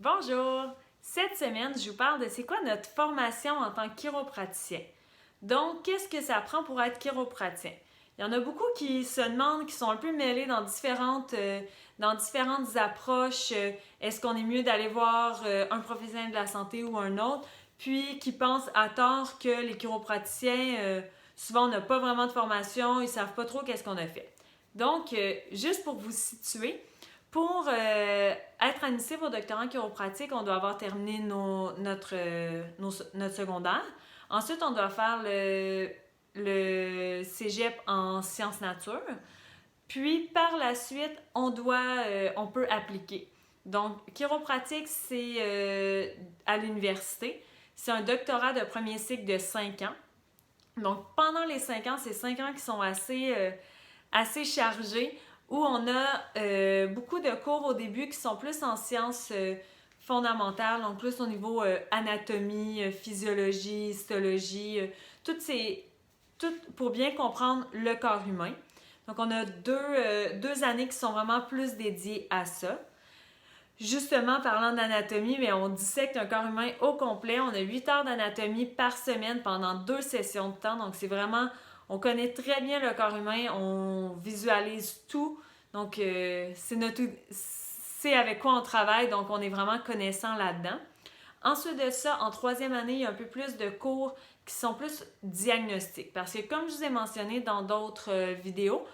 Bonjour! Cette semaine, je vous parle de c'est quoi notre formation en tant que chiropraticien. Donc, qu'est-ce que ça prend pour être chiropraticien? Il y en a beaucoup qui se demandent, qui sont un peu mêlés dans différentes approches. Est-ce qu'on est mieux d'aller voir un professionnel de la santé ou un autre? Puis qui pensent à tort que les chiropraticiens, souvent, n'ont pas vraiment de formation, ils ne savent pas trop qu'est-ce qu'on a fait. Donc, juste pour vous situer, pour être admissible au doctorat en chiropratique, on doit avoir terminé notre secondaire. Ensuite, on doit faire le cégep en sciences nature. Puis, par la suite, on peut appliquer. Donc, chiropratique, c'est à l'université. C'est un doctorat de premier cycle de 5 ans. Donc, pendant les 5 ans, c'est 5 ans qui sont assez chargés, où on a beaucoup de cours au début qui sont plus en sciences fondamentales, donc plus au niveau anatomie, physiologie, histologie, tout pour bien comprendre le corps humain. Donc on a deux années qui sont vraiment plus dédiées à ça. Justement, parlant d'anatomie, mais on dissecte un corps humain au complet. On a 8 heures d'anatomie par semaine pendant 2 sessions de temps. Donc, c'est vraiment, on connaît très bien le corps humain, on visualise tout. Donc, c'est avec quoi on travaille. Donc, on est vraiment connaissant là-dedans. Ensuite de ça, en troisième année, il y a un peu plus de cours qui sont plus diagnostiques. Parce que, comme je vous ai mentionné dans d'autres vidéos,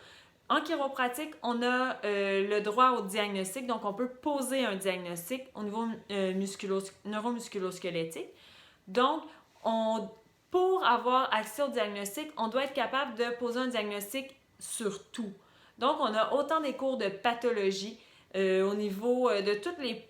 en chiropratique, on a le droit au diagnostic, donc on peut poser un diagnostic au niveau neuromusculo-squelettique. Donc, pour avoir accès au diagnostic, on doit être capable de poser un diagnostic sur tout. Donc, on a autant des cours de pathologie au niveau de toutes les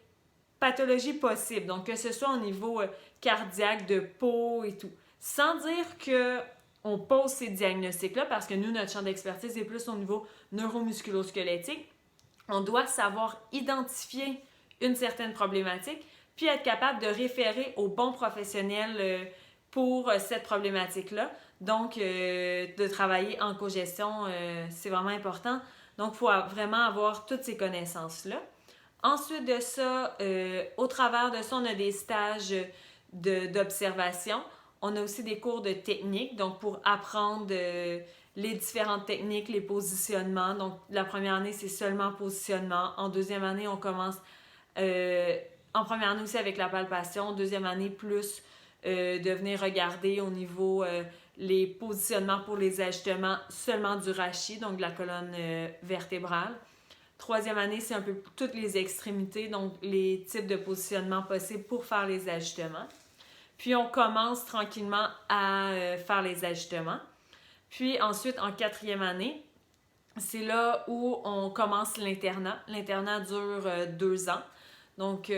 pathologies possibles, donc que ce soit au niveau cardiaque, de peau et tout. Sans dire que on pose ces diagnostics-là parce que nous, notre champ d'expertise est plus au niveau neuromusculo-squelettique. On doit savoir identifier une certaine problématique puis être capable de référer au bon professionnel pour cette problématique-là. Donc, de travailler en cogestion, c'est vraiment important. Donc, il faut vraiment avoir toutes ces connaissances-là. Ensuite de ça, au travers de ça, on a des stages d'observation. On a aussi des cours de technique, donc pour apprendre les différentes techniques, les positionnements. Donc, la première année, c'est seulement positionnement. En deuxième année, on commence en première année aussi avec la palpation. Deuxième année, plus de venir regarder au niveau les positionnements pour les ajustements seulement du rachis, donc de la colonne vertébrale. Troisième année, c'est un peu toutes les extrémités, donc les types de positionnement possibles pour faire les ajustements. Puis on commence tranquillement à faire les ajustements. Puis ensuite, en quatrième année, c'est là où on commence l'internat. L'internat dure 2 ans. Donc,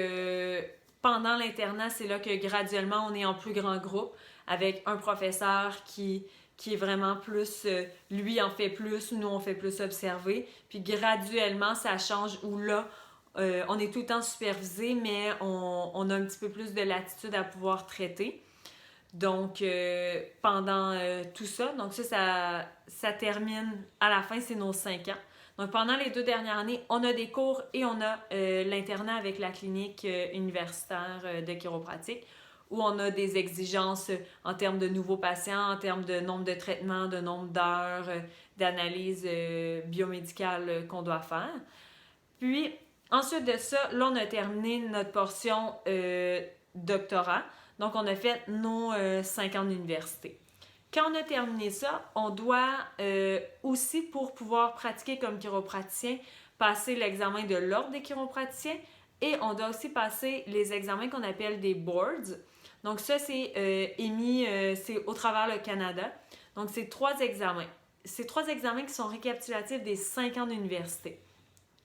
pendant l'internat, c'est là que graduellement, on est en plus grand groupe avec un professeur qui est vraiment plus, lui en fait plus, nous on fait plus observer. Puis graduellement, ça change où là, on est tout le temps supervisé, mais on a un petit peu plus de latitude à pouvoir traiter. Donc, pendant tout ça, donc ça termine à la fin, c'est nos 5 ans. Donc, pendant les 2 dernières années, on a des cours et on a l'internat avec la clinique universitaire de chiropratique où on a des exigences en termes de nouveaux patients, en termes de nombre de traitements, de nombre d'heures, d'analyse biomédicale qu'on doit faire. Puis, ensuite de ça, là, on a terminé notre portion doctorat. Donc, on a fait nos 5 ans d'université. Quand on a terminé ça, on doit aussi, pour pouvoir pratiquer comme chiropraticien, passer l'examen de l'ordre des chiropraticiens et on doit aussi passer les examens qu'on appelle des boards. Donc, ça, c'est émis, c'est au travers le Canada. Donc, c'est 3 examens. C'est 3 examens qui sont récapitulatifs des 5 ans d'université.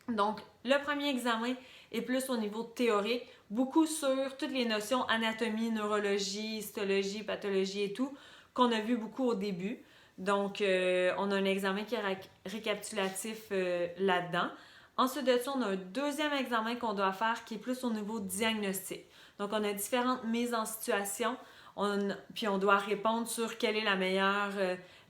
Donc, le premier examen est plus au niveau théorique, beaucoup sur toutes les notions anatomie, neurologie, histologie, pathologie et tout, qu'on a vu beaucoup au début. Donc, on a un examen qui est récapitulatif là-dedans. Ensuite de ça, on a un deuxième examen qu'on doit faire qui est plus au niveau diagnostic. Donc, on a différentes mises en situation, puis on doit répondre sur quelle est la meilleure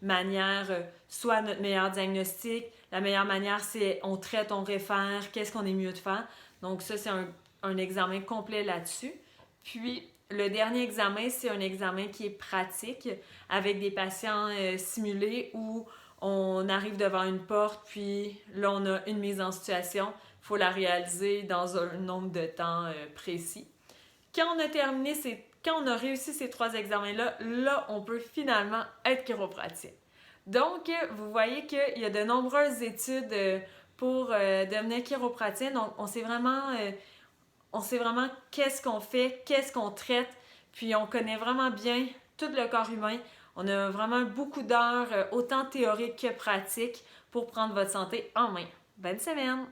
manière, soit notre meilleur diagnostic, la meilleure manière c'est on traite, on réfère, qu'est-ce qu'on est mieux de faire. Donc ça, c'est un examen complet là-dessus. Puis, le dernier examen, c'est un examen qui est pratique avec des patients simulés où on arrive devant une porte, puis là, on a une mise en situation. Il faut la réaliser dans un nombre de temps précis. Quand on a réussi ces 3 examens-là, là, on peut finalement être chiropraticien. Donc, vous voyez qu'il y a de nombreuses études pour devenir chiropraticien. Donc, on sait vraiment qu'est-ce qu'on fait, qu'est-ce qu'on traite, puis on connaît vraiment bien tout le corps humain. On a vraiment beaucoup d'heures, autant théoriques que pratiques, pour prendre votre santé en main. Bonne semaine!